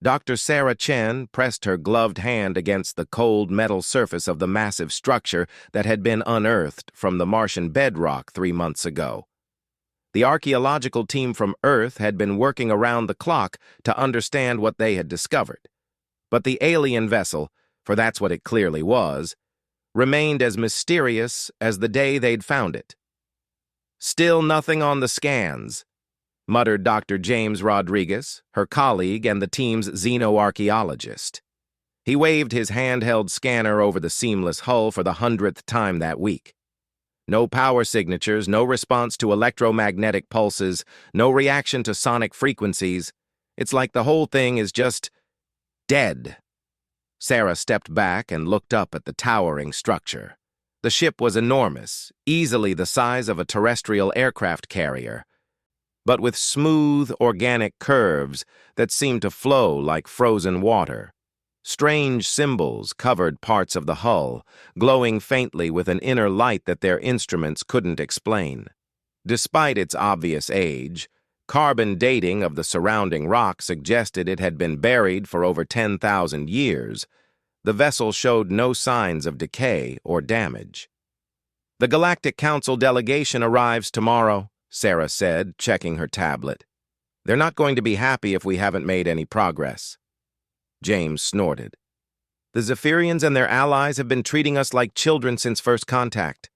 Dr. Sarah Chen pressed her gloved hand against the cold metal surface of the massive structure that had been unearthed from the Martian bedrock 3 months ago. The archaeological team from Earth had been working around the clock to understand what they had discovered. But the alien vessel, for that's what it clearly was, remained as mysterious as the day they'd found it. "Still nothing on the scans," muttered Dr. James Rodriguez, her colleague and the team's xenoarchaeologist. He waved his handheld scanner over the seamless hull for the 100th time that week. No power signatures, no response to electromagnetic pulses, no reaction to sonic frequencies. It's like the whole thing is just dead. Sarah stepped back and looked up at the towering structure. The ship was enormous, easily the size of a terrestrial aircraft carrier, but with smooth, organic curves that seemed to flow like frozen water. Strange symbols covered parts of the hull, glowing faintly with an inner light that their instruments couldn't explain. Despite its obvious age, carbon dating of the surrounding rock suggested it had been buried for over 10,000 years. The vessel showed no signs of decay or damage. "The Galactic Council delegation arrives tomorrow," Sarah said, checking her tablet. "They're not going to be happy if we haven't made any progress." James snorted. "The Zephyrians and their allies have been treating us like children since first contact.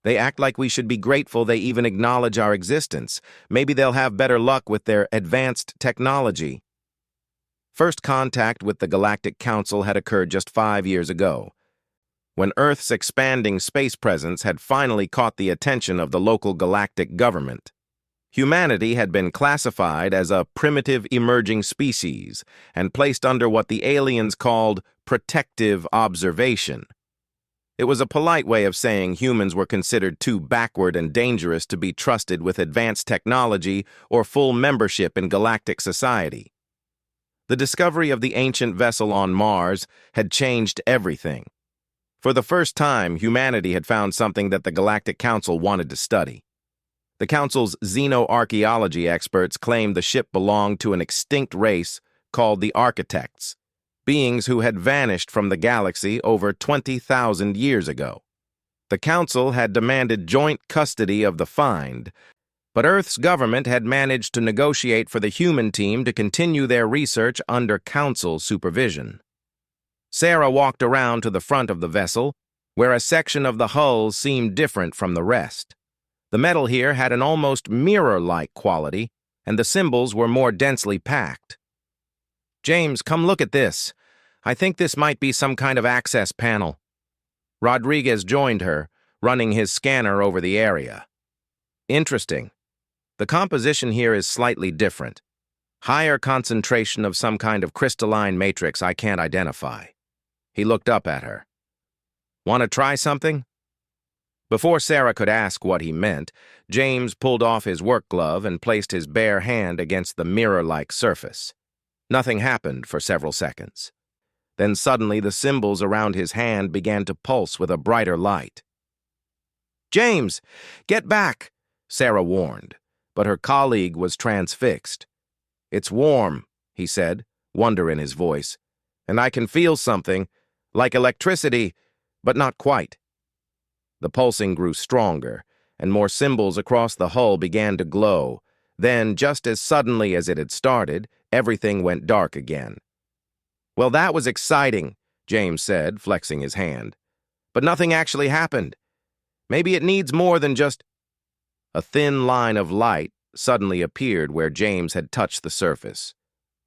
They act like we should be grateful they even acknowledge our existence. Maybe they'll have better luck with their advanced technology." First contact with the Galactic Council had occurred just 5 years ago, when Earth's expanding space presence had finally caught the attention of the local galactic government. Humanity had been classified as a primitive emerging species and placed under what the aliens called protective observation. It was a polite way of saying humans were considered too backward and dangerous to be trusted with advanced technology or full membership in galactic society. The discovery of the ancient vessel on Mars had changed everything. For the first time, humanity had found something that the Galactic Council wanted to study. The Council's xenoarchaeology experts claimed the ship belonged to an extinct race called the Architects, beings who had vanished from the galaxy over 20,000 years ago. The Council had demanded joint custody of the find, but Earth's government had managed to negotiate for the human team to continue their research under Council supervision. Sarah walked around to the front of the vessel, where a section of the hull seemed different from the rest. The metal here had an almost mirror-like quality, and the symbols were more densely packed. "James, come look at this. I think this might be some kind of access panel." Rodriguez joined her, running his scanner over the area. "Interesting. The composition here is slightly different. Higher concentration of some kind of crystalline matrix I can't identify." He looked up at her. "Want to try something?" Before Sarah could ask what he meant, James pulled off his work glove and placed his bare hand against the mirror-like surface. Nothing happened for several seconds. Then suddenly the symbols around his hand began to pulse with a brighter light. "James, get back," Sarah warned, but her colleague was transfixed. "It's warm," he said, wonder in his voice, "and I can feel something, like electricity, but not quite." The pulsing grew stronger, and more symbols across the hull began to glow. Then, just as suddenly as it had started, everything went dark again. "Well, that was exciting," James said, flexing his hand. "But nothing actually happened. Maybe it needs more than just—" A thin line of light suddenly appeared where James had touched the surface.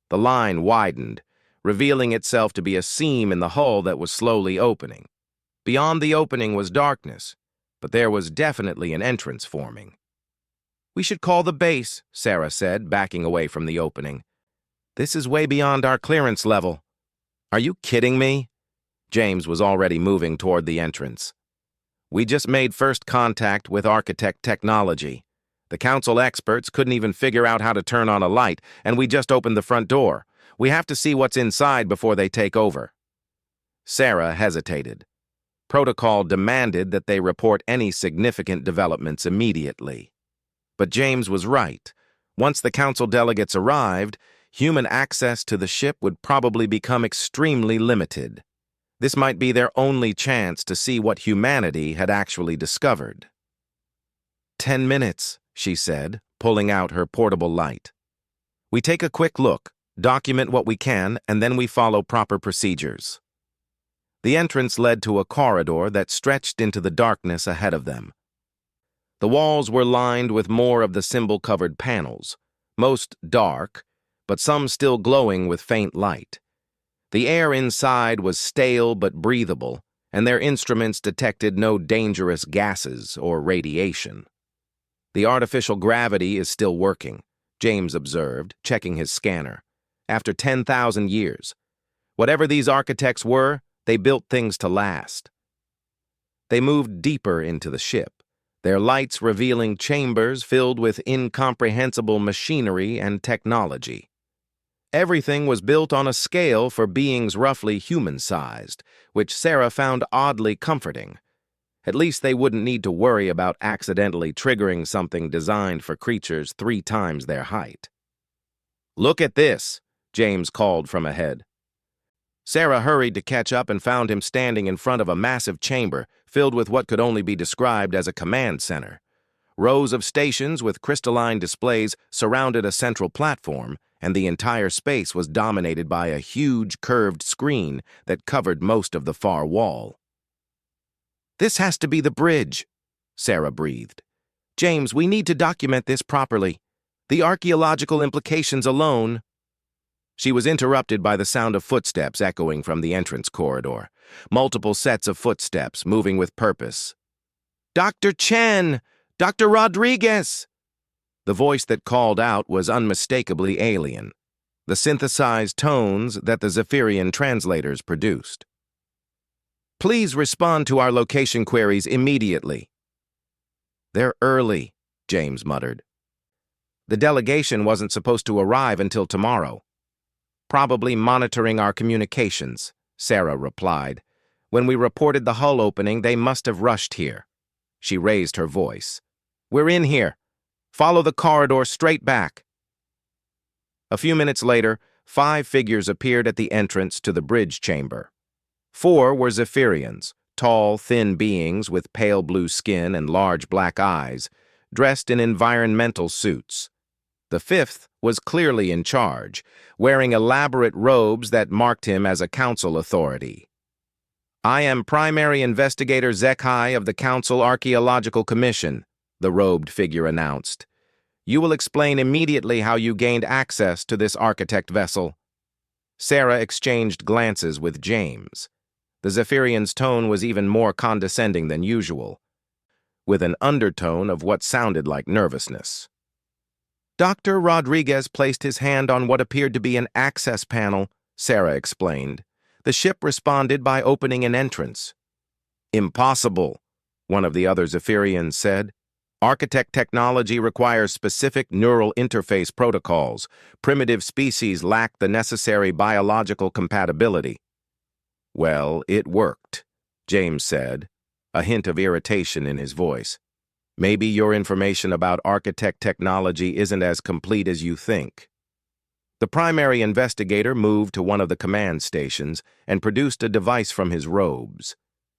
The line widened, revealing itself to be a seam in the hull that was slowly opening. Beyond the opening was darkness, but there was definitely an entrance forming. "We should call the base," Sarah said, backing away from the opening. "This is way beyond our clearance level." "Are you kidding me?" James was already moving toward the entrance. "We just made first contact with Architect technology. The Council experts couldn't even figure out how to turn on a light, and we just opened the front door. We have to see what's inside before they take over." Sarah hesitated. Protocol demanded that they report any significant developments immediately. But James was right. Once the Council delegates arrived, human access to the ship would probably become extremely limited. This might be their only chance to see what humanity had actually discovered. 10 minutes, she said, pulling out her portable light. We take a quick look, document what we can, and then we follow proper procedures. The entrance led to a corridor that stretched into the darkness ahead of them. The walls were lined with more of the symbol-covered panels, most dark, but some still glowing with faint light. The air inside was stale but breathable, and their instruments detected no dangerous gases or radiation. The artificial gravity is still working, James observed, checking his scanner. After 10,000 years. Whatever these architects were, they built things to last. They moved deeper into the ship, their lights revealing chambers filled with incomprehensible machinery and technology. Everything was built on a scale for beings roughly human-sized, which Sarah found oddly comforting. At least they wouldn't need to worry about accidentally triggering something designed for creatures 3 times their height. "Look at this," James called from ahead. Sarah hurried to catch up and found him standing in front of a massive chamber filled with what could only be described as a command center. Rows of stations with crystalline displays surrounded a central platform, and the entire space was dominated by a huge curved screen that covered most of the far wall. "This has to be the bridge," Sarah breathed. "James, we need to document this properly. The archaeological implications alone—" She was interrupted by the sound of footsteps echoing from the entrance corridor. Multiple sets of footsteps, moving with purpose. "Dr. Chen! Dr. Rodriguez!" The voice that called out was unmistakably alien, the synthesized tones that the Zephyrian translators produced. "Please respond to our location queries immediately." "They're early," James muttered. "The delegation wasn't supposed to arrive until tomorrow." "Probably monitoring our communications," Sarah replied. "When we reported the hull opening, they must have rushed here." She raised her voice. "We're in here. Follow the corridor straight back." A few minutes later, 5 figures appeared at the entrance to the bridge chamber. 4 were Zephyrians, tall, thin beings with pale blue skin and large black eyes, dressed in environmental suits. The 5th was clearly in charge, wearing elaborate robes that marked him as a council authority. "I am Primary Investigator Zekhai of the Council Archaeological Commission," the robed figure announced. "You will explain immediately how you gained access to this architect vessel." Sarah exchanged glances with James. The Zephyrian's tone was even more condescending than usual, with an undertone of what sounded like nervousness. "Dr. Rodriguez placed his hand on what appeared to be an access panel," Sarah explained. "The ship responded by opening an entrance." "Impossible," one of the other Zephyrians said. "Architect technology requires specific neural interface protocols. Primitive species lack the necessary biological compatibility." "Well, it worked," James said, a hint of irritation in his voice. "Maybe your information about architect technology isn't as complete as you think." The primary investigator moved to one of the command stations and produced a device from his robes.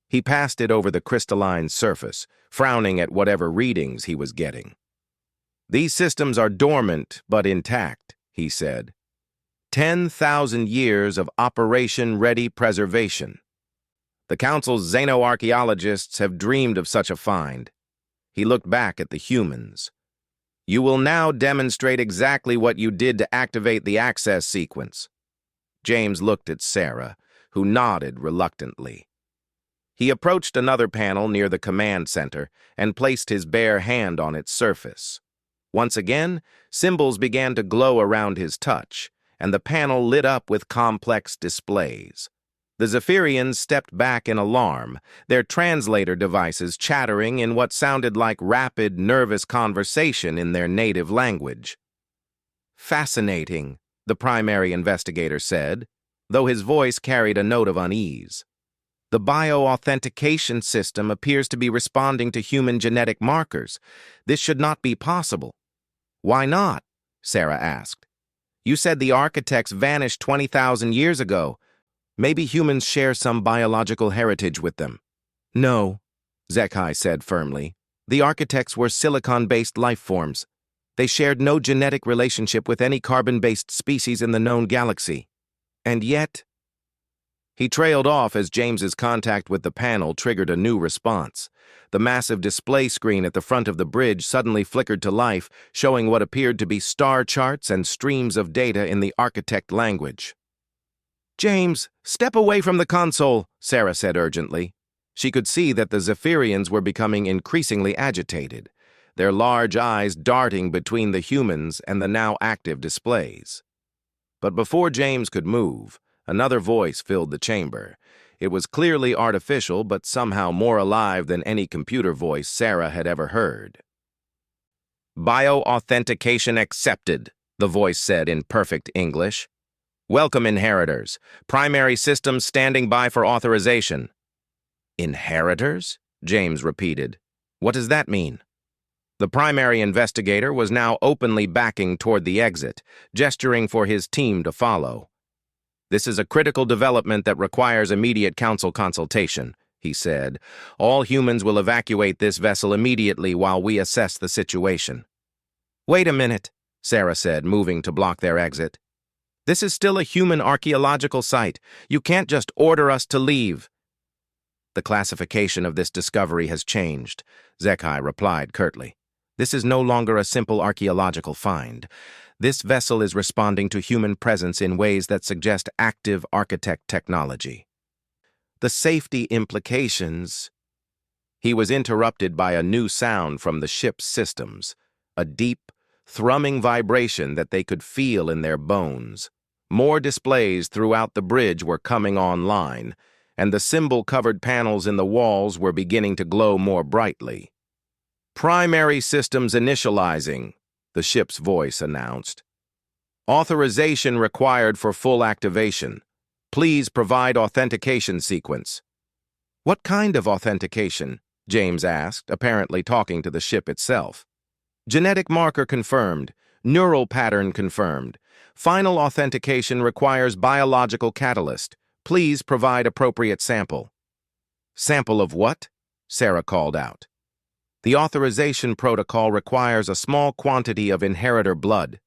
He passed it over the crystalline surface, frowning at whatever readings he was getting. "These systems are dormant but intact," he said. 10,000 years of operation-ready preservation. The Council's xenoarchaeologists have dreamed of such a find. He looked back at the humans. "You will now demonstrate exactly what you did to activate the access sequence." James looked at Sarah, who nodded reluctantly. He approached another panel near the command center and placed his bare hand on its surface. Once again, symbols began to glow around his touch, and the panel lit up with complex displays. The Zephyrians stepped back in alarm, their translator devices chattering in what sounded like rapid, nervous conversation in their native language. "Fascinating," the primary investigator said, though his voice carried a note of unease. "The bio-authentication system appears to be responding to human genetic markers. This should not be possible." "Why not?" Sarah asked. You said the architects vanished 20,000 years ago. Maybe humans share some biological heritage with them. No, Zekai said firmly. The architects were silicon-based life forms. They shared no genetic relationship with any carbon-based species in the known galaxy. And yet... He trailed off as James's contact with the panel triggered a new response. The massive display screen at the front of the bridge suddenly flickered to life, showing what appeared to be star charts and streams of data in the architect language. "James, step away from the console," Sarah said urgently. She could see that the Zephyrians were becoming increasingly agitated, their large eyes darting between the humans and the now active displays. But before James could move, another voice filled the chamber. It was clearly artificial, but somehow more alive than any computer voice Sarah had ever heard. "Bio-authentication accepted," the voice said in perfect English. "Welcome, inheritors. Primary systems standing by for authorization." "Inheritors?" James repeated. "What does that mean?" The primary investigator was now openly backing toward the exit, gesturing for his team to follow. "This is a critical development that requires immediate council consultation," he said. "All humans will evacuate this vessel immediately while we assess the situation." "Wait a minute," Sarah said, moving to block their exit. "This is still a human archaeological site. You can't just order us to leave." "The classification of this discovery has changed," Zekai replied curtly. "This is no longer a simple archaeological find. This vessel is responding to human presence in ways that suggest active architect technology. The safety implications..." He was interrupted by a new sound from the ship's systems, a deep, thrumming vibration that they could feel in their bones. More displays throughout the bridge were coming online, and the symbol-covered panels in the walls were beginning to glow more brightly. "Primary systems initializing," the ship's voice announced. "Authorization required for full activation. Please provide authentication sequence." "What kind of authentication?" James asked, apparently talking to the ship itself. "Genetic marker confirmed. Neural pattern confirmed. Final authentication requires biological catalyst. Please provide appropriate sample." "Sample of what?" Sarah called out. "The authorization protocol requires a small quantity of inheritor blood,"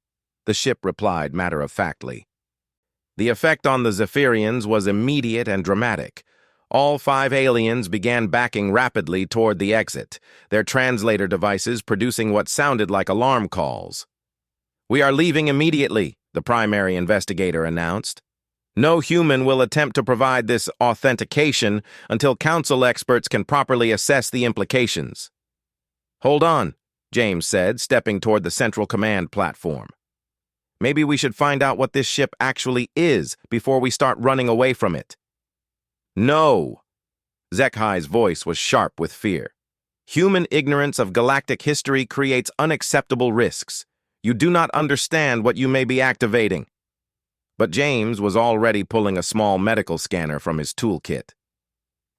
the ship replied matter-of-factly. The effect on the Zephyrians was immediate and dramatic. All 5 aliens began backing rapidly toward the exit, their translator devices producing what sounded like alarm calls. "We are leaving immediately," the primary investigator announced. "No human will attempt to provide this authentication until council experts can properly assess the implications." "Hold on," James said, stepping toward the central command platform. "Maybe we should find out what this ship actually is before we start running away from it." "No!" Zekai's voice was sharp with fear. "Human ignorance of galactic history creates unacceptable risks. You do not understand what you may be activating." But James was already pulling a small medical scanner from his toolkit.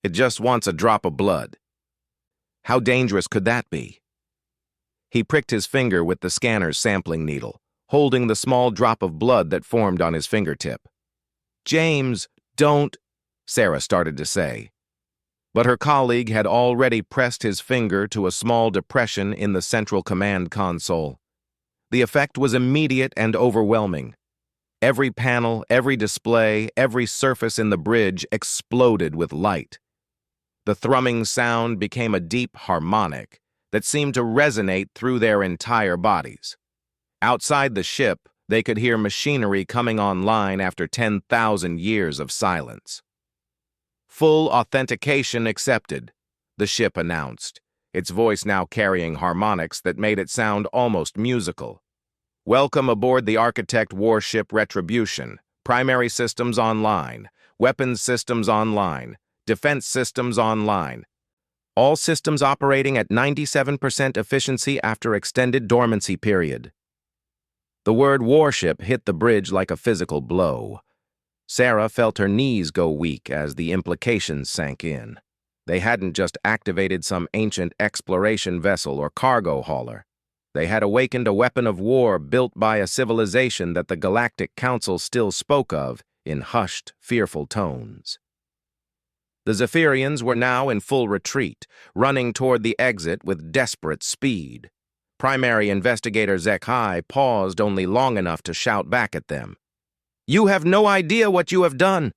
"It just wants a drop of blood." "How dangerous could that be?" He pricked his finger with the scanner's sampling needle, holding the small drop of blood that formed on his fingertip. "James, don't..." Sarah started to say. But her colleague had already pressed his finger to a small depression in the central command console. The effect was immediate and overwhelming. Every panel, every display, every surface in the bridge exploded with light. The thrumming sound became a deep harmonic that seemed to resonate through their entire bodies. Outside the ship, they could hear machinery coming online after 10,000 years of silence. "Full authentication accepted," the ship announced, its voice now carrying harmonics that made it sound almost musical. "Welcome aboard the Architect Warship Retribution. Primary systems online. Weapons systems online. Defense systems online. All systems operating at 97% efficiency after extended dormancy period." The word warship hit the bridge like a physical blow. Sarah felt her knees go weak as the implications sank in. They hadn't just activated some ancient exploration vessel or cargo hauler. They had awakened a weapon of war built by a civilization that the Galactic Council still spoke of in hushed, fearful tones. The Zephyrians were now in full retreat, running toward the exit with desperate speed. Primary Investigator Zekhai paused only long enough to shout back at them. "You have no idea what you have done.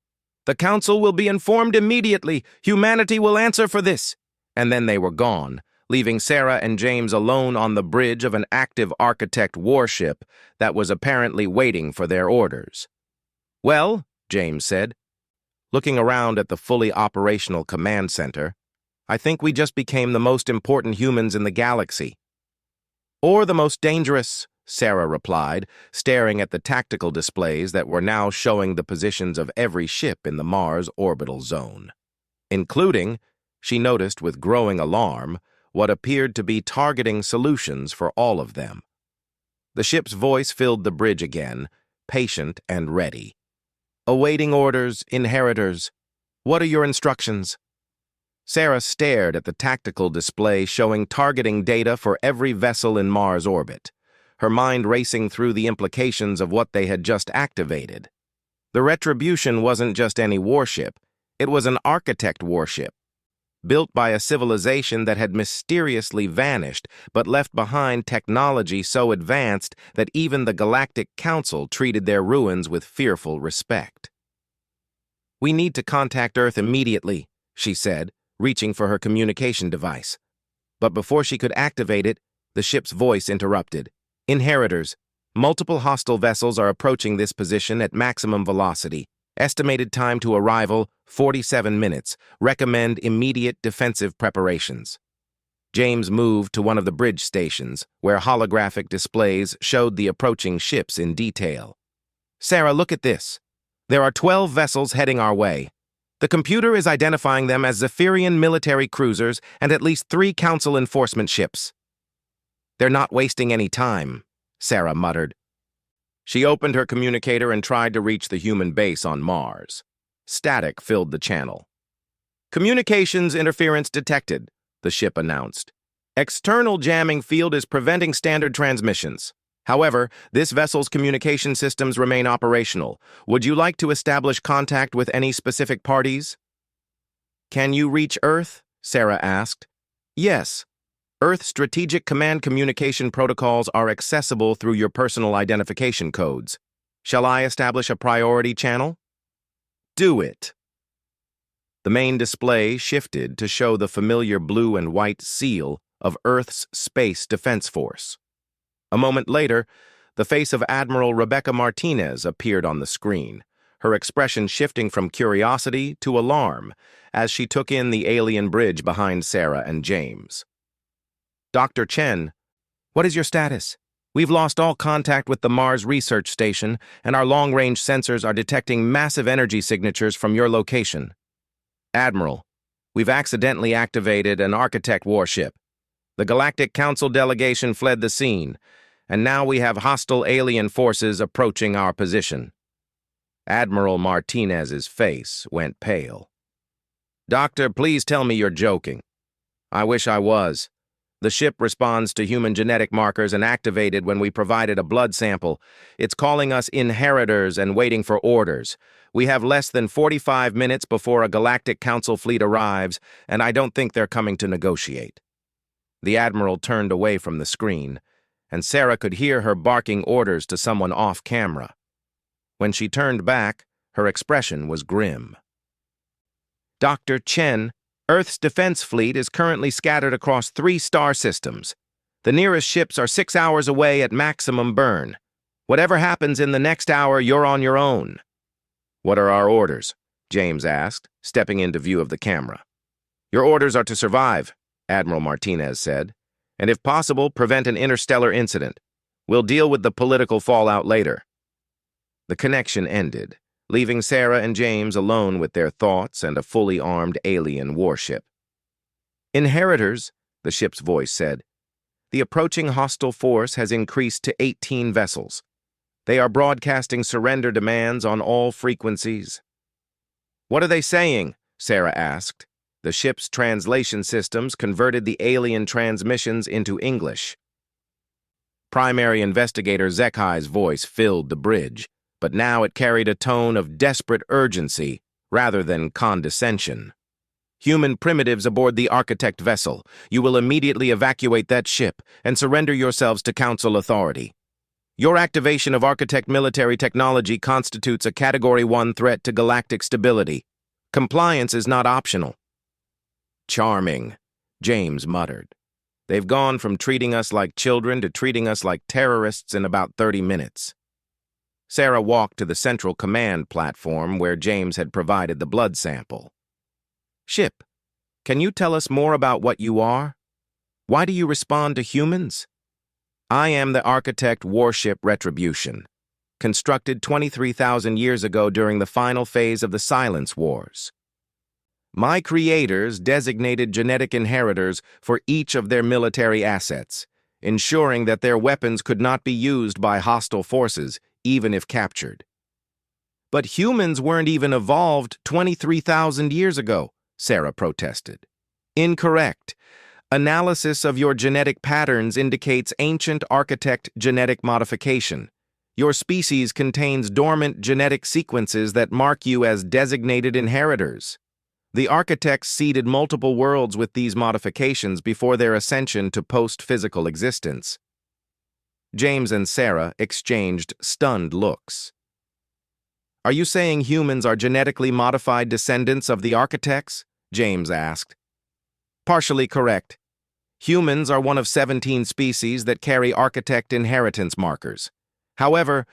The Council will be informed immediately. Humanity will answer for this." And then they were gone, leaving Sarah and James alone on the bridge of an active architect warship that was apparently waiting for their orders. "Well," James said, looking around at the fully operational command center, "I think we just became the most important humans in the galaxy." "Or the most dangerous," Sarah replied, staring at the tactical displays that were now showing the positions of every ship in the Mars orbital zone. Including, she noticed with growing alarm, what appeared to be targeting solutions for all of them. The ship's voice filled the bridge again, patient and ready. "Awaiting orders, inheritors. What are your instructions?" Sarah stared at the tactical display showing targeting data for every vessel in Mars orbit, her mind racing through the implications of what they had just activated. The Retribution wasn't just any warship, it was an architect warship, built by a civilization that had mysteriously vanished but left behind technology so advanced that even the Galactic Council treated their ruins with fearful respect. "We need to contact Earth immediately," she said, reaching for her communication device. But before she could activate it, the ship's voice interrupted. "Inheritors, multiple hostile vessels are approaching this position at maximum velocity. Estimated time to arrival, 47 minutes. Recommend immediate defensive preparations." James moved to one of the bridge stations, where holographic displays showed the approaching ships in detail. "Sarah, look at this. There are 12 vessels heading our way. The computer is identifying them as Zephyrian military cruisers and at least 3 Council enforcement ships." "They're not wasting any time," Sarah muttered. She opened her communicator and tried to reach the human base on Mars. Static filled the channel. "Communications interference detected," the ship announced. "External jamming field is preventing standard transmissions. However, this vessel's communication systems remain operational. Would you like to establish contact with any specific parties?" "Can you reach Earth?" Sarah asked. "Yes. Earth Strategic Command communication protocols are accessible through your personal identification codes. Shall I establish a priority channel?" "Do it." The main display shifted to show the familiar blue and white seal of Earth's Space Defense Force. A moment later, the face of Admiral Rebecca Martinez appeared on the screen, her expression shifting from curiosity to alarm as she took in the alien bridge behind Sarah and James. "Dr. Chen, what is your status? We've lost all contact with the Mars Research Station, and our long-range sensors are detecting massive energy signatures from your location." "Admiral, we've accidentally activated an architect warship. The Galactic Council delegation fled the scene, and now we have hostile alien forces approaching our position." Admiral Martinez's face went pale. "Doctor, please tell me you're joking." "I wish I was. The ship responds to human genetic markers and activated when we provided a blood sample. It's calling us inheritors and waiting for orders. We have less than 45 minutes before a Galactic Council fleet arrives, and I don't think they're coming to negotiate." The Admiral turned away from the screen, and Sarah could hear her barking orders to someone off camera. When she turned back, her expression was grim. "Dr. Chen, Earth's defense fleet is currently scattered across 3 star systems. The nearest ships are 6 hours away at maximum burn. Whatever happens in the next hour, you're on your own." "What are our orders?" James asked, stepping into view of the camera. "Your orders are to survive," Admiral Martinez said, "and if possible, prevent an interstellar incident. We'll deal with the political fallout later." The connection ended, leaving Sarah and James alone with their thoughts and a fully armed alien warship. "Inheritors," the ship's voice said. "The approaching hostile force has increased to 18 vessels. They are broadcasting surrender demands on all frequencies." "What are they saying?" Sarah asked. The ship's translation systems converted the alien transmissions into English. Primary Investigator Zekhai's voice filled the bridge, but now it carried a tone of desperate urgency rather than condescension. Human primitives aboard the Architect vessel, you will immediately evacuate that ship and surrender yourselves to Council authority. Your activation of Architect military technology constitutes a Category 1 threat to galactic stability. Compliance is not optional. Charming, James muttered. They've gone from treating us like children to treating us like terrorists in about 30 minutes. Sarah walked to the central command platform where James had provided the blood sample. Ship, can you tell us more about what you are? Why do you respond to humans? I am the Architect Warship Retribution, constructed 23,000 years ago during the final phase of the Silence Wars. My creators designated genetic inheritors for each of their military assets, ensuring that their weapons could not be used by hostile forces, even if captured. But humans weren't even evolved 23,000 years ago, Sarah protested. Incorrect. Analysis of your genetic patterns indicates ancient Architect genetic modification. Your species contains dormant genetic sequences that mark you as designated inheritors. The Architects seeded multiple worlds with these modifications before their ascension to post-physical existence. James and Sarah exchanged stunned looks. Are you saying humans are genetically modified descendants of the Architects? James asked. Partially correct. Humans are one of 17 species that carry Architect inheritance markers. However,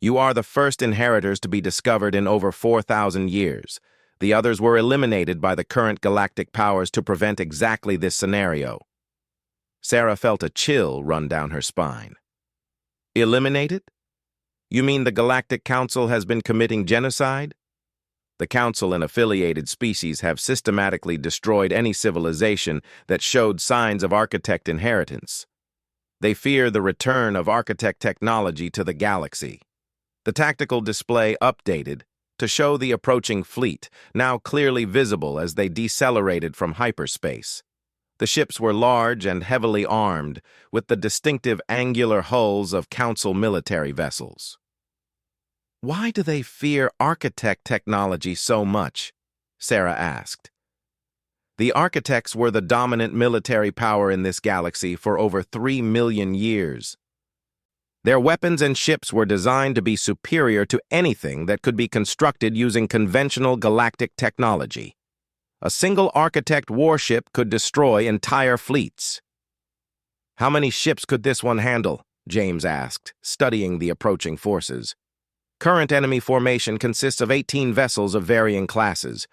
you are the first inheritors to be discovered in over 4,000 years. The others were eliminated by the current galactic powers to prevent exactly this scenario. Sarah felt a chill run down her spine. Eliminated? You mean the Galactic Council has been committing genocide? The Council and affiliated species have systematically destroyed any civilization that showed signs of Architect inheritance. They fear the return of Architect technology to the galaxy. The tactical display updated to show the approaching fleet, now clearly visible as they decelerated from hyperspace. The ships were large and heavily armed, with the distinctive angular hulls of Council military vessels. Why do they fear Architect technology so much? Sarah asked. The Architects were the dominant military power in this galaxy for over 3 million years. Their weapons and ships were designed to be superior to anything that could be constructed using conventional galactic technology. A single Architect warship could destroy entire fleets. How many ships could this one handle? James asked, studying the approaching forces. Current enemy formation consists of 18 vessels of varying classes.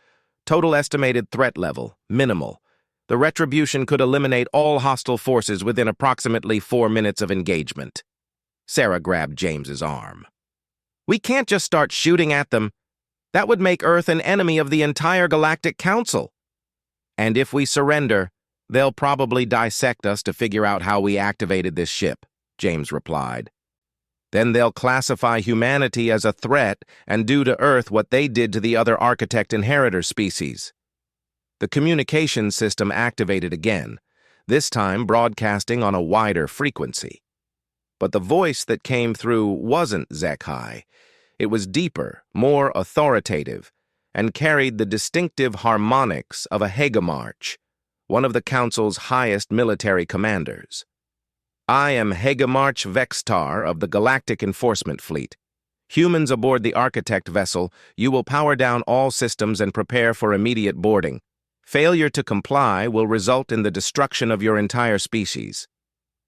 Total estimated threat level, minimal. The Retribution could eliminate all hostile forces within approximately 4 minutes of engagement. Sarah grabbed James's arm. We can't just start shooting at them. That would make Earth an enemy of the entire Galactic Council. And if we surrender, they'll probably dissect us to figure out how we activated this ship, James replied. Then they'll classify humanity as a threat and do to Earth what they did to the other Architect inheritor species. The communication system activated again, this time broadcasting on a wider frequency. But the voice that came through wasn't Zekhai. It was deeper, more authoritative, and carried the distinctive harmonics of a Hegemarch, one of the Council's highest military commanders. I am Hegemarch Vextar of the Galactic Enforcement Fleet. Humans aboard the Architect vessel, you will power down all systems and prepare for immediate boarding. Failure to comply will result in the destruction of your entire species.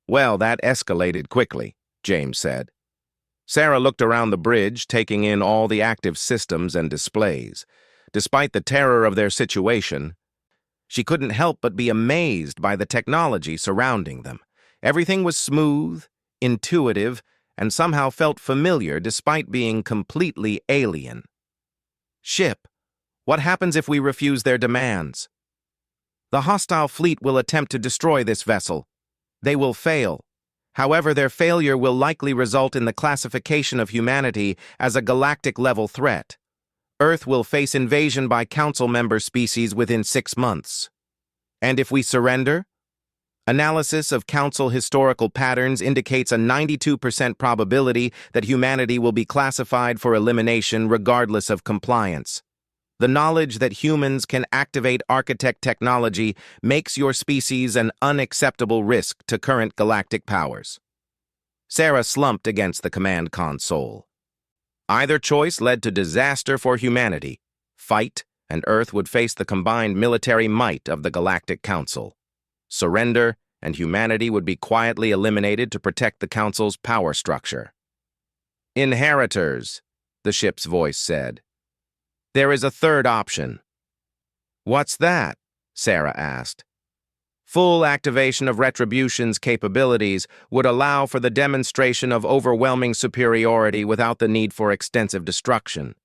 Well, that escalated quickly, James said. Sarah looked around the bridge, taking in all the active systems and displays. Despite the terror of their situation, she couldn't help but be amazed by the technology surrounding them. Everything was smooth, intuitive, and somehow felt familiar despite being completely alien. Ship, what happens if we refuse their demands? The hostile fleet will attempt to destroy this vessel. They will fail. However, their failure will likely result in the classification of humanity as a galactic-level threat. Earth will face invasion by Council member species within 6 months. And if we surrender? Analysis of Council historical patterns indicates a 92% probability that humanity will be classified for elimination regardless of compliance. The knowledge that humans can activate architect technology makes your species an unacceptable risk to current galactic powers. Sarah slumped against the command console. Either choice led to disaster for humanity. Fight, and Earth would face the combined military might of the Galactic Council. Surrender, and humanity would be quietly eliminated to protect the Council's power structure. Inheritors, the ship's voice said. There is a third option. What's that? Sarah asked. Full activation of Retribution's capabilities would allow for the demonstration of overwhelming superiority without the need for extensive destruction.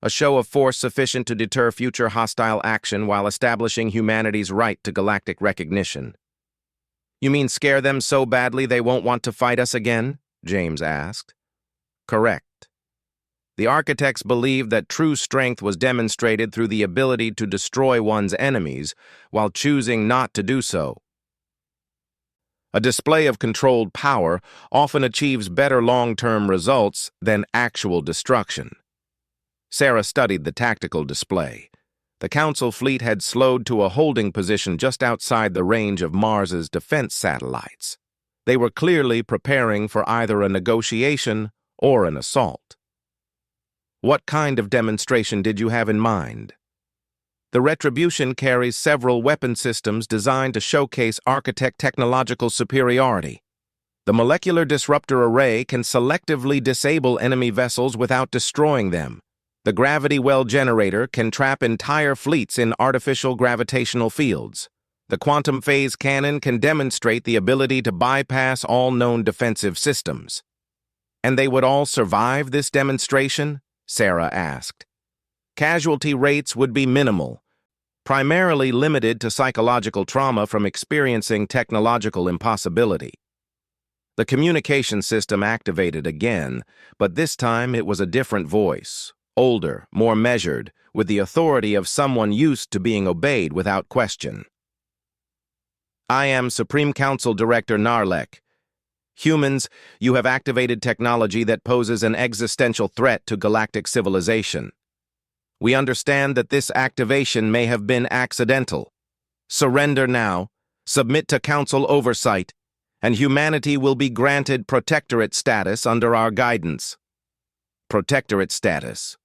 A show of force sufficient to deter future hostile action while establishing humanity's right to galactic recognition. You mean scare them so badly they won't want to fight us again? James asked. Correct. The architects believed that true strength was demonstrated through the ability to destroy one's enemies while choosing not to do so. A display of controlled power often achieves better long-term results than actual destruction. Sarah studied the tactical display. The Council fleet had slowed to a holding position just outside the range of Mars's defense satellites. They were clearly preparing for either a negotiation or an assault. What kind of demonstration did you have in mind? The Retribution carries several weapon systems designed to showcase architect technological superiority. The molecular disruptor array can selectively disable enemy vessels without destroying them. The gravity well generator can trap entire fleets in artificial gravitational fields. The quantum phase cannon can demonstrate the ability to bypass all known defensive systems. And they would all survive this demonstration? Sarah asked. Casualty rates would be minimal, primarily limited to psychological trauma from experiencing technological impossibility. The communication system activated again, but this time it was a different voice, older, more measured, with the authority of someone used to being obeyed without question. I am Supreme Council Director Narlek. Humans, you have activated technology that poses an existential threat to galactic civilization. We understand that this activation may have been accidental. Surrender now, submit to Council oversight, and humanity will be granted protectorate status under our guidance. Protectorate status,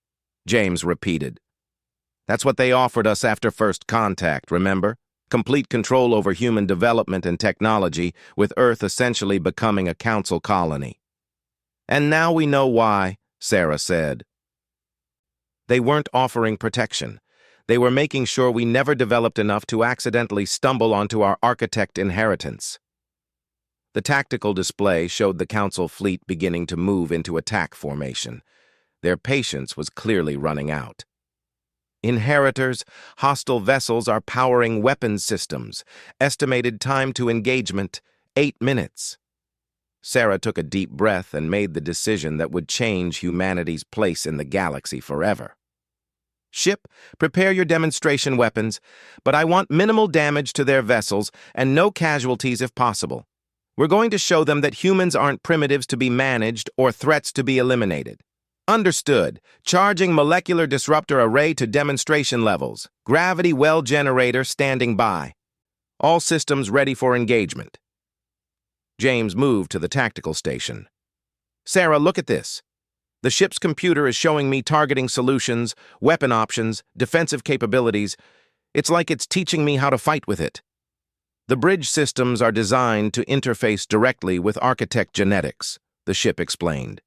James repeated. That's what they offered us after first contact, remember? Complete control over human development and technology, with Earth essentially becoming a Council colony. And now we know why, Sarah said. They weren't offering protection. They were making sure we never developed enough to accidentally stumble onto our architect inheritance. The tactical display showed the Council fleet beginning to move into attack formation. Their patience was clearly running out. Inheritors, hostile vessels are powering weapons systems. Estimated time to engagement, 8 minutes. Sarah took a deep breath and made the decision that would change humanity's place in the galaxy forever. Ship, prepare your demonstration weapons, but I want minimal damage to their vessels and no casualties if possible. We're going to show them that humans aren't primitives to be managed or threats to be eliminated. Understood. Charging molecular disruptor array to demonstration levels. Gravity well generator standing by. All systems ready for engagement. James moved to the tactical station. Sarah, look at this. The ship's computer is showing me targeting solutions, weapon options, defensive capabilities. It's like it's teaching me how to fight with it. The bridge systems are designed to interface directly with architect genetics, the ship explained.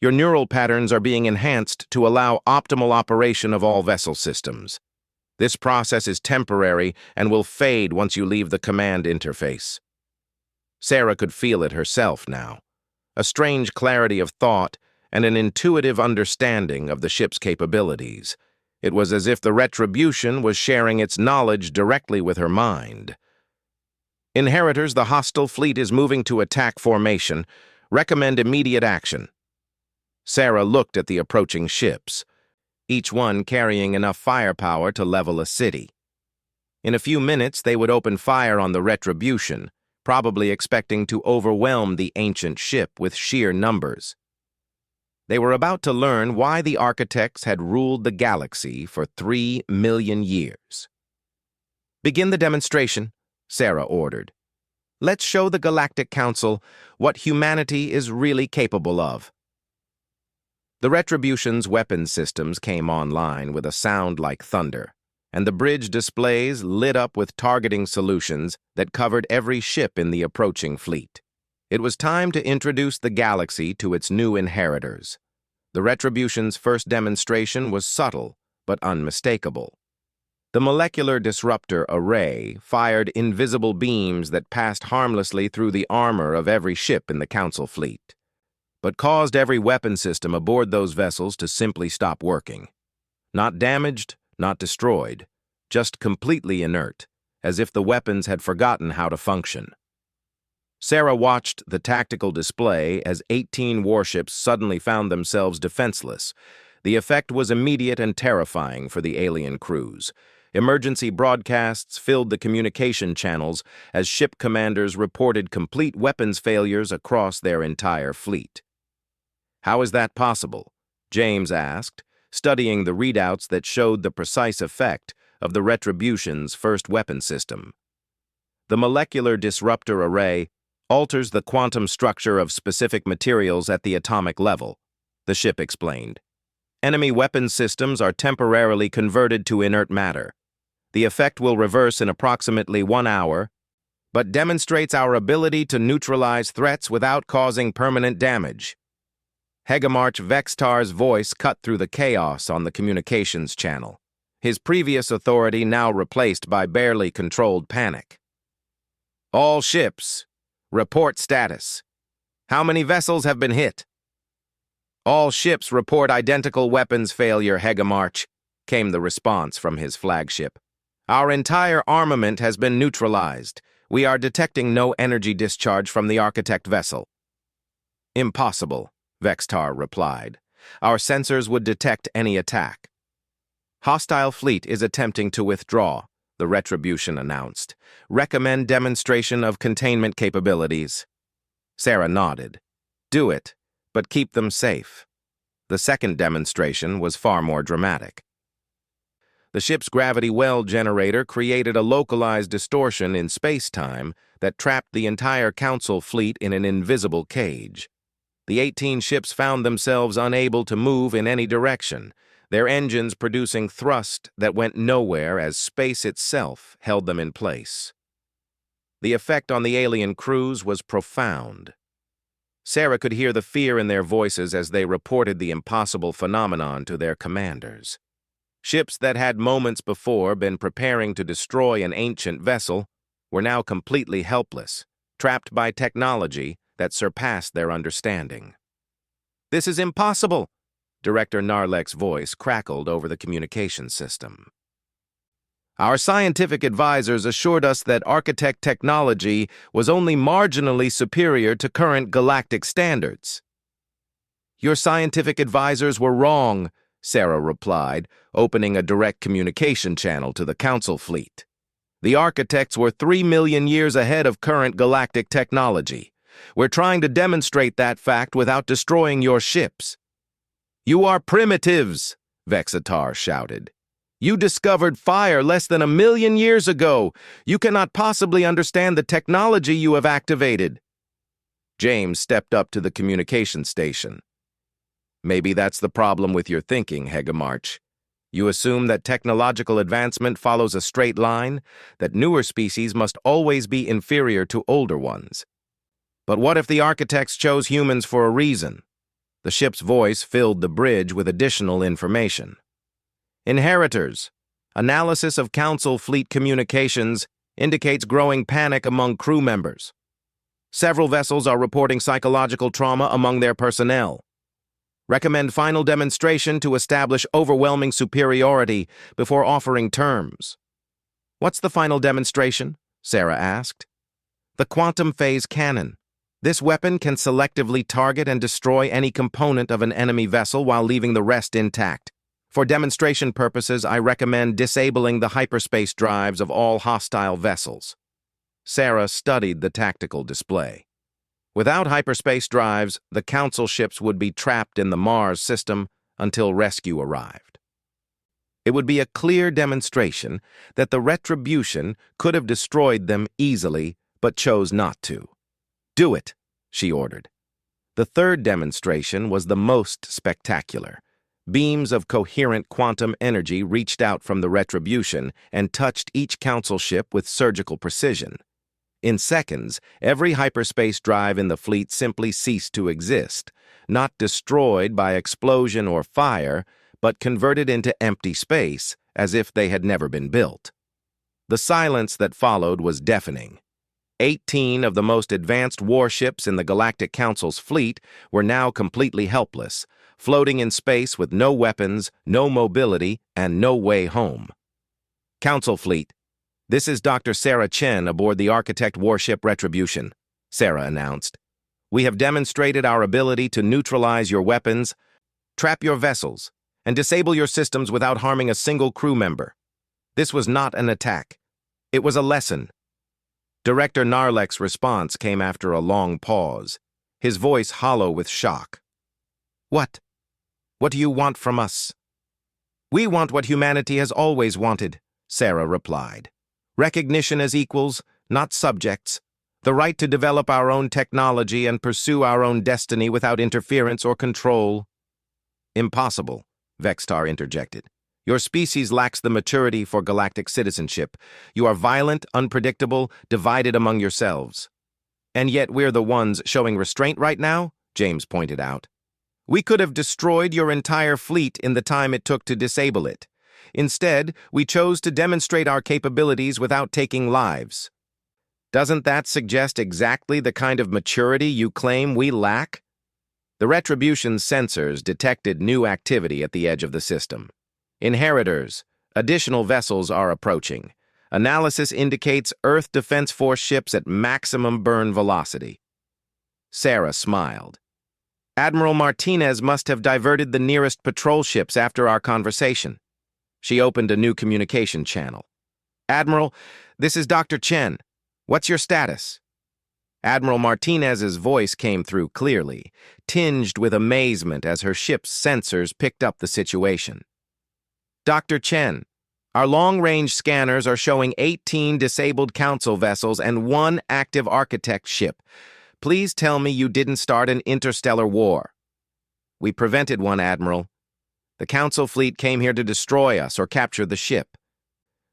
Your neural patterns are being enhanced to allow optimal operation of all vessel systems. This process is temporary and will fade once you leave the command interface. Sarah could feel it herself now. A strange clarity of thought and an intuitive understanding of the ship's capabilities. It was as if the Retribution was sharing its knowledge directly with her mind. Inheritors, the hostile fleet is moving to attack formation. Recommend immediate action. Sarah looked at the approaching ships, each one carrying enough firepower to level a city. In a few minutes, they would open fire on the Retribution, probably expecting to overwhelm the ancient ship with sheer numbers. They were about to learn why the architects had ruled the galaxy for 3 million years. "Begin the demonstration," Sarah ordered. "Let's show the Galactic Council what humanity is really capable of." The Retribution's weapons systems came online with a sound like thunder, and the bridge displays lit up with targeting solutions that covered every ship in the approaching fleet. It was time to introduce the galaxy to its new inheritors. The Retribution's first demonstration was subtle but unmistakable. The molecular disruptor array fired invisible beams that passed harmlessly through the armor of every ship in the Council fleet, but caused every weapon system aboard those vessels to simply stop working. Not damaged, not destroyed, just completely inert, as if the weapons had forgotten how to function. Sarah watched the tactical display as 18 warships suddenly found themselves defenseless. The effect was immediate and terrifying for the alien crews. Emergency broadcasts filled the communication channels as ship commanders reported complete weapons failures across their entire fleet. "How is that possible?" James asked, studying the readouts that showed the precise effect of the Retribution's first weapon system. "The molecular disruptor array alters the quantum structure of specific materials at the atomic level," the ship explained. "Enemy weapons systems are temporarily converted to inert matter. The effect will reverse in approximately 1 hour, but demonstrates our ability to neutralize threats without causing permanent damage." Hegemarch Vextar's voice cut through the chaos on the communications channel, his previous authority now replaced by barely controlled panic. "All ships, report status. How many vessels have been hit?" "All ships report identical weapons failure, Hegemarch," came the response from his flagship. "Our entire armament has been neutralized. We are detecting no energy discharge from the Architect vessel." "Impossible," Vextar replied. "Our sensors would detect any attack." "Hostile fleet is attempting to withdraw," the Retribution announced. "Recommend demonstration of containment capabilities." Sarah nodded. "Do it, but keep them safe." The second demonstration was far more dramatic. The ship's gravity well generator created a localized distortion in space-time that trapped the entire Council fleet in an invisible cage. The 18 ships found themselves unable to move in any direction, their engines producing thrust that went nowhere as space itself held them in place. The effect on the alien crews was profound. Sarah could hear the fear in their voices as they reported the impossible phenomenon to their commanders. Ships that had moments before been preparing to destroy an ancient vessel were now completely helpless, trapped by technology that surpassed their understanding. "This is impossible," Director Narlek's voice crackled over the communication system. "Our scientific advisors assured us that Architect technology was only marginally superior to current galactic standards." "Your scientific advisors were wrong," Sarah replied, opening a direct communication channel to the Council fleet. "The Architects were 3 million years ahead of current galactic technology. We're trying to demonstrate that fact without destroying your ships." "You are primitives," Vexatar shouted. "You discovered fire less than 1 million years ago. You cannot possibly understand the technology you have activated." James stepped up to the communication station. "Maybe that's the problem with your thinking, Hegemarch. You assume that technological advancement follows a straight line, that newer species must always be inferior to older ones. But what if the Architects chose humans for a reason?" The ship's voice filled the bridge with additional information. "Inheritors. Analysis of Council fleet communications indicates growing panic among crew members. Several vessels are reporting psychological trauma among their personnel. Recommend final demonstration to establish overwhelming superiority before offering terms." "What's the final demonstration?" Sarah asked. "The quantum phase cannon. This weapon can selectively target and destroy any component of an enemy vessel while leaving the rest intact. For demonstration purposes, I recommend disabling the hyperspace drives of all hostile vessels." Sarah studied the tactical display. Without hyperspace drives, the Council ships would be trapped in the Mars system until rescue arrived. It would be a clear demonstration that the Retribution could have destroyed them easily, but chose not to. "Do it," she ordered. The third demonstration was the most spectacular. Beams of coherent quantum energy reached out from the Retribution and touched each Council ship with surgical precision. In seconds, every hyperspace drive in the fleet simply ceased to exist, not destroyed by explosion or fire, but converted into empty space, as if they had never been built. The silence that followed was deafening. 18 of the most advanced warships in the Galactic Council's fleet were now completely helpless, floating in space with no weapons, no mobility, and no way home. "Council fleet, this is Dr. Sarah Chen aboard the Architect Warship Retribution," Sarah announced. "We have demonstrated our ability to neutralize your weapons, trap your vessels, and disable your systems without harming a single crew member. This was not an attack. It was a lesson." Director Narlek's response came after a long pause, his voice hollow with shock. "What? What do you want from us?" "We want what humanity has always wanted," Sarah replied. "Recognition as equals, not subjects. The right to develop our own technology and pursue our own destiny without interference or control." "Impossible," Vextar interjected. "Your species lacks the maturity for galactic citizenship. You are violent, unpredictable, divided among yourselves." "And yet we're the ones showing restraint right now," James pointed out. "We could have destroyed your entire fleet in the time it took to disable it. Instead, we chose to demonstrate our capabilities without taking lives. Doesn't that suggest exactly the kind of maturity you claim we lack?" The Retribution's sensors detected new activity at the edge of the system. "Inheritors, additional vessels are approaching. Analysis indicates Earth Defense Force ships at maximum burn velocity." Sarah smiled. "Admiral Martinez must have diverted the nearest patrol ships after our conversation." She opened a new communication channel. "Admiral, this is Dr. Chen. What's your status?" Admiral Martinez's voice came through clearly, tinged with amazement as her ship's sensors picked up the situation. "Dr. Chen, our long-range scanners are showing 18 disabled Council vessels and 1 active Architect ship. Please tell me you didn't start an interstellar war." "We prevented one, Admiral. The Council fleet came here to destroy us or capture the ship.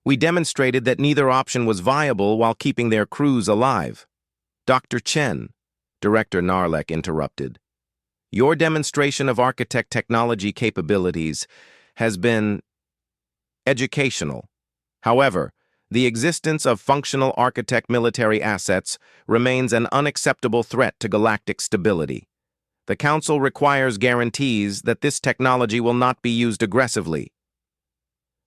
We demonstrated that neither option was viable while keeping their crews alive." "Dr. Chen," Director Narlek interrupted, "your demonstration of Architect technology capabilities has been educational. However, the existence of functional Architect military assets remains an unacceptable threat to galactic stability. The Council requires guarantees that this technology will not be used aggressively."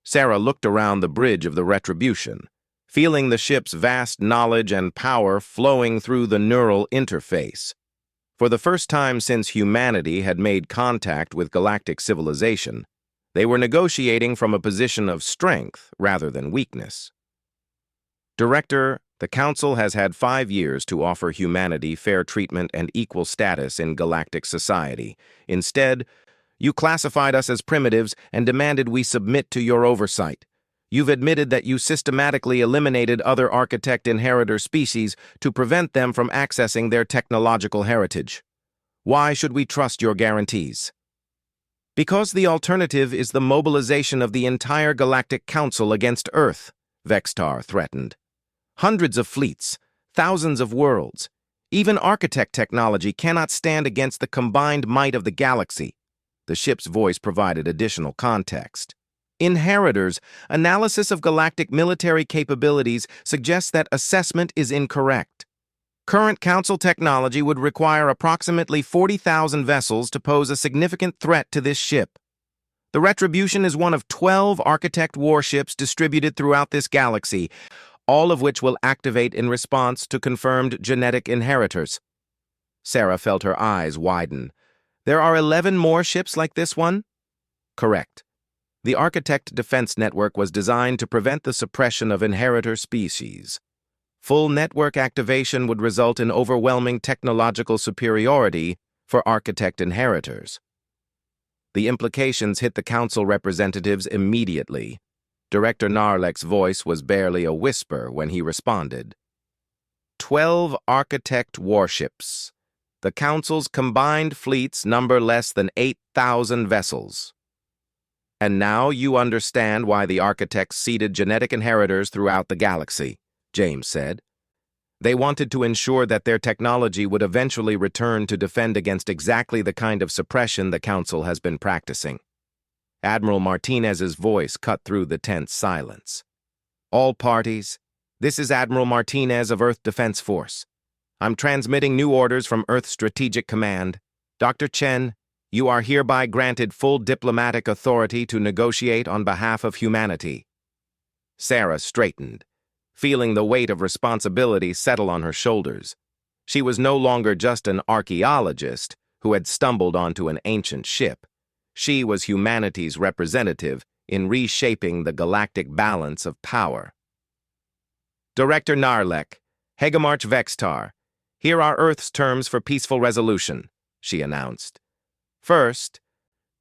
Sarah looked around the bridge of the Retribution, feeling the ship's vast knowledge and power flowing through the neural interface. For the first time since humanity had made contact with galactic civilization, they were negotiating from a position of strength rather than weakness. "Director, the Council has had 5 years to offer humanity fair treatment and equal status in galactic society. Instead, you classified us as primitives and demanded we submit to your oversight. You've admitted that you systematically eliminated other Architect inheritor species to prevent them from accessing their technological heritage. Why should we trust your guarantees?" "Because the alternative is the mobilization of the entire Galactic Council against Earth," Vextar threatened. "Hundreds of fleets, thousands of worlds. Even Architect technology cannot stand against the combined might of the galaxy." The ship's voice provided additional context. "Inheritors, analysis of galactic military capabilities suggests that assessment is incorrect. Current Council technology would require approximately 40,000 vessels to pose a significant threat to this ship. The Retribution is one of 12 Architect warships distributed throughout this galaxy, all of which will activate in response to confirmed genetic inheritors." Sarah felt her eyes widen. "There are 11 more ships like this one?" "Correct. The Architect Defense Network was designed to prevent the suppression of inheritor species." Full network activation would result in overwhelming technological superiority for architect inheritors. The implications hit the council representatives immediately. Director Narlek's voice was barely a whisper when he responded. 12 architect warships. The council's combined fleets number less than 8,000 vessels. And now you understand why the architects seeded genetic inheritors throughout the galaxy, James said. They wanted to ensure that their technology would eventually return to defend against exactly the kind of suppression the Council has been practicing. Admiral Martinez's voice cut through the tense silence. All parties, this is Admiral Martinez of Earth Defense Force. I'm transmitting new orders from Earth Strategic Command. Dr. Chen, you are hereby granted full diplomatic authority to negotiate on behalf of humanity. Sarah straightened, feeling the weight of responsibility settle on her shoulders. She was no longer just an archaeologist who had stumbled onto an ancient ship. She was humanity's representative in reshaping the galactic balance of power. Director Narlek, Hegemarch Vextar, here are Earth's terms for peaceful resolution, she announced. First,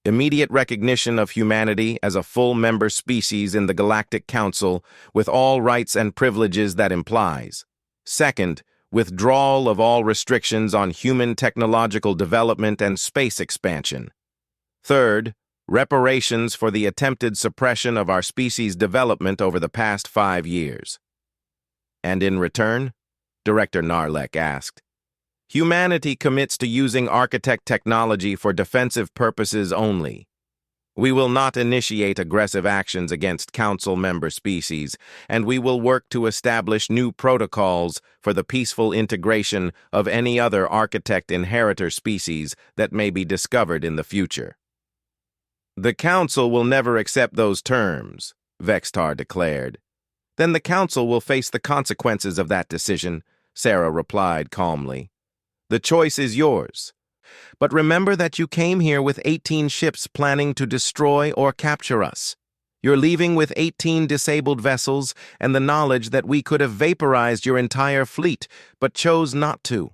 immediate recognition of humanity as a full member species in the Galactic Council with all rights and privileges that implies. Second, withdrawal of all restrictions on human technological development and space expansion. Third, reparations for the attempted suppression of our species' development over the past 5 years. And in return, Director Narlek asked, humanity commits to using architect technology for defensive purposes only. We will not initiate aggressive actions against Council member species, and we will work to establish new protocols for the peaceful integration of any other architect inheritor species that may be discovered in the future. The Council will never accept those terms, Vextar declared. Then the Council will face the consequences of that decision, Sarah replied calmly. The choice is yours. But remember that you came here with 18 ships planning to destroy or capture us. You're leaving with 18 disabled vessels and the knowledge that we could have vaporized your entire fleet, but chose not to.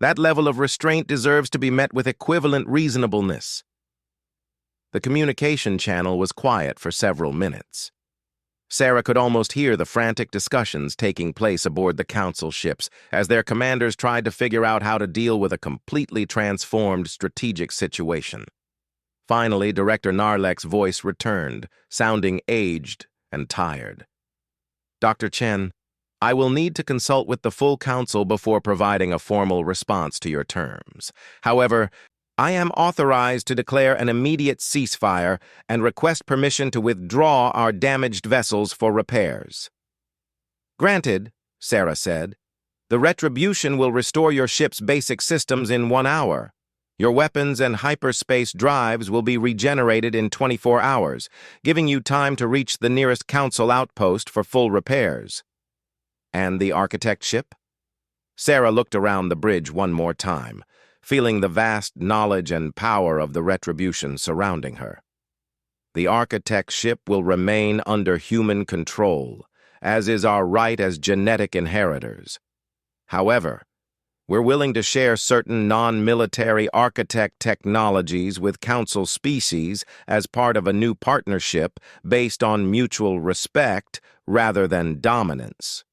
That level of restraint deserves to be met with equivalent reasonableness. The communication channel was quiet for several minutes. Sarah could almost hear the frantic discussions taking place aboard the Council ships as their commanders tried to figure out how to deal with a completely transformed strategic situation. Finally, Director Narlek's voice returned, sounding aged and tired. Dr. Chen, I will need to consult with the full Council before providing a formal response to your terms. However, I am authorized to declare an immediate ceasefire and request permission to withdraw our damaged vessels for repairs. Granted, Sarah said. The retribution will restore your ship's basic systems in 1 hour. Your weapons and hyperspace drives will be regenerated in 24 hours, giving you time to reach the nearest Council outpost for full repairs. And the architect ship? Sarah looked around the bridge one more time, feeling the vast knowledge and power of the retribution surrounding her. The architect ship will remain under human control, as is our right as genetic inheritors. However, we're willing to share certain non-military architect technologies with Council species as part of a new partnership based on mutual respect rather than dominance.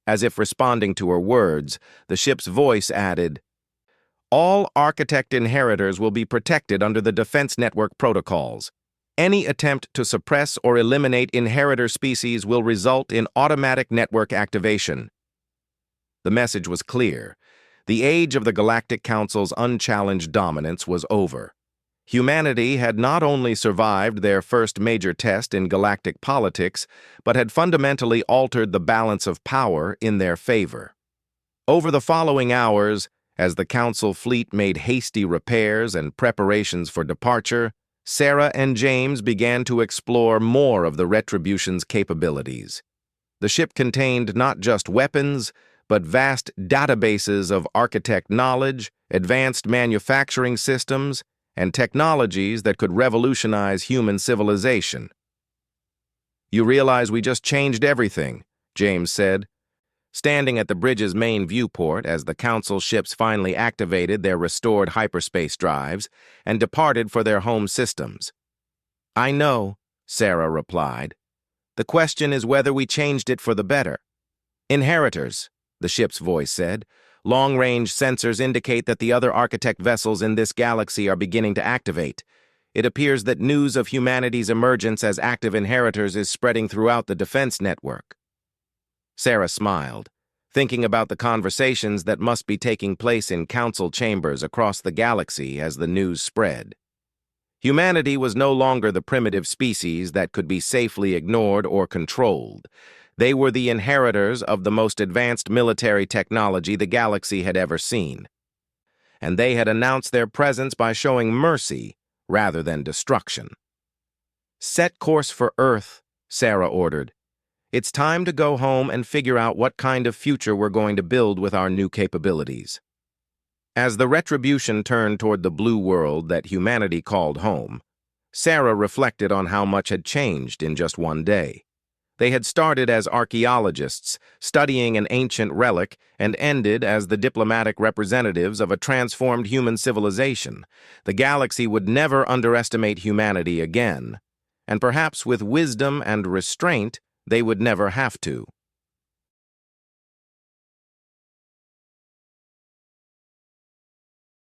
As if responding to her words, the ship's voice added, all architect inheritors will be protected under the Defense Network protocols. Any attempt to suppress or eliminate inheritor species will result in automatic network activation. The message was clear. The age of the Galactic Council's unchallenged dominance was over. Humanity had not only survived their first major test in galactic politics, but had fundamentally altered the balance of power in their favor. Over the following hours, as the Council fleet made hasty repairs and preparations for departure, Sarah and James began to explore more of the Retribution's capabilities. The ship contained not just weapons, but vast databases of architect knowledge, advanced manufacturing systems, and technologies that could revolutionize human civilization. You realize we just changed everything, James said. standing at the bridge's main viewport as the Council ships finally activated their restored hyperspace drives and departed for their home systems. "I know," Sarah replied. "The question is whether we changed it for the better." "Inheritors," the ship's voice said. "Long-range sensors indicate that the other architect vessels in this galaxy are beginning to activate. It appears that news of humanity's emergence as active inheritors is spreading throughout the defense network." Sarah smiled, thinking about the conversations that must be taking place in council chambers across the galaxy as the news spread. Humanity was no longer the primitive species that could be safely ignored or controlled. They were the inheritors of the most advanced military technology the galaxy had ever seen. And they had announced their presence by showing mercy rather than destruction. "Set course for Earth," Sarah ordered. "It's time to go home and figure out what kind of future we're going to build with our new capabilities." As the Retribution turned toward the blue world that humanity called home, Sarah reflected on how much had changed in just one day. They had started as archaeologists, studying an ancient relic, and ended as the diplomatic representatives of a transformed human civilization. The galaxy would never underestimate humanity again, and perhaps with wisdom and restraint, they would never have to.